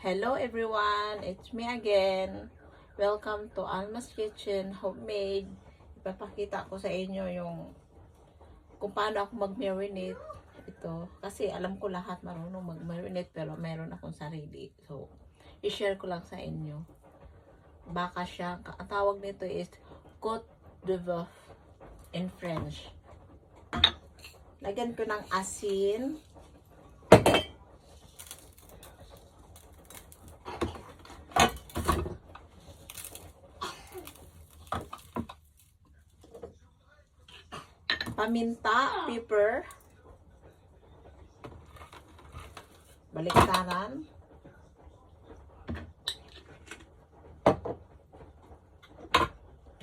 Hello everyone, it's me again. Welcome to Alma's Kitchen Homemade. Ipapakita ko sa inyo yung kung paano ako mag-marinate ito. Kasi alam ko lahat marunong mag-marinate pero meron akong sarili. So, i-share ko lang sa inyo. Baka siya, ang tawag nito is Côte de Bœuf in French. Lagyan ko ng asin. Paminta, pepper, baliktaran,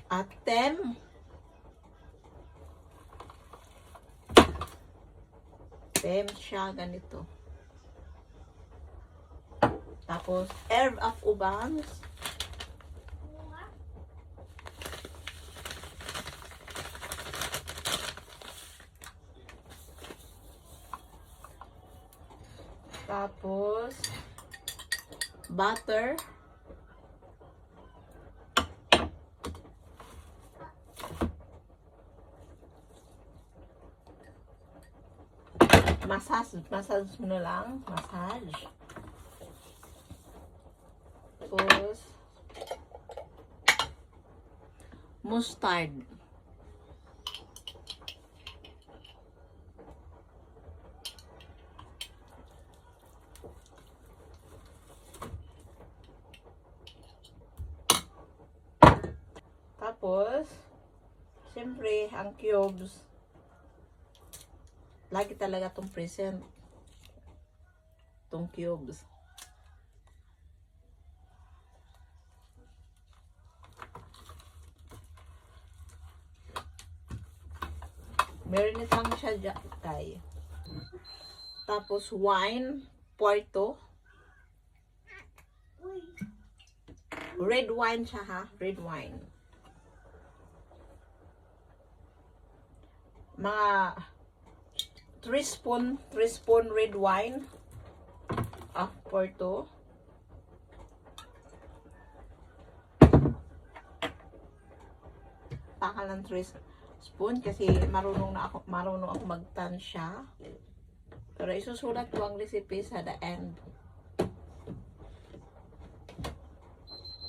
at tem, siya ganito. Tapos herb of ubans, tapos butter, massage mo na lang, massage. Tapos mustard. Tapos, siyempre, ang cubes. Lagi talaga itong present. Itong cubes. Marinate lang siya dyan, kay. Tapos, wine, Porto. Red wine siya, ha? Red wine. Mga 3 spoon red wine of Porto. Taka ng 3 spoon kasi marunong ako magtansya. Pero isusulat ko ang recipe sa the end.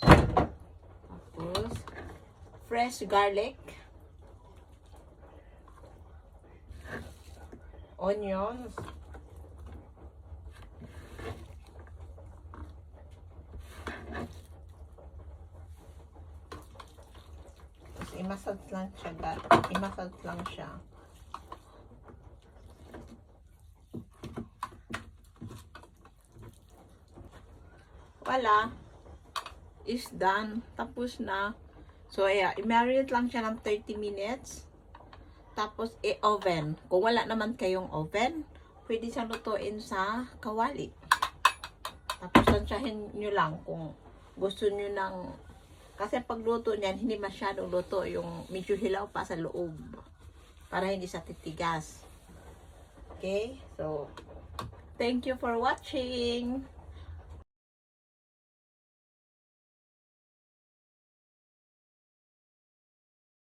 Tapos fresh garlic, onions, i-massage lang siya. Wala, is done, tapos na. So yeah, i-marinate lang siya ng 30 minutes. Tapos i-oven. Kung wala naman kayong oven, pwede siyang lutuin sa kawali. Tapos tansyahin nyo lang kung gusto nyo ng, kasi pagluto niyan, hindi masyadong luto, yung medyo hilaw pa sa loob. Para hindi sa titigas. Okay? So, thank you for watching.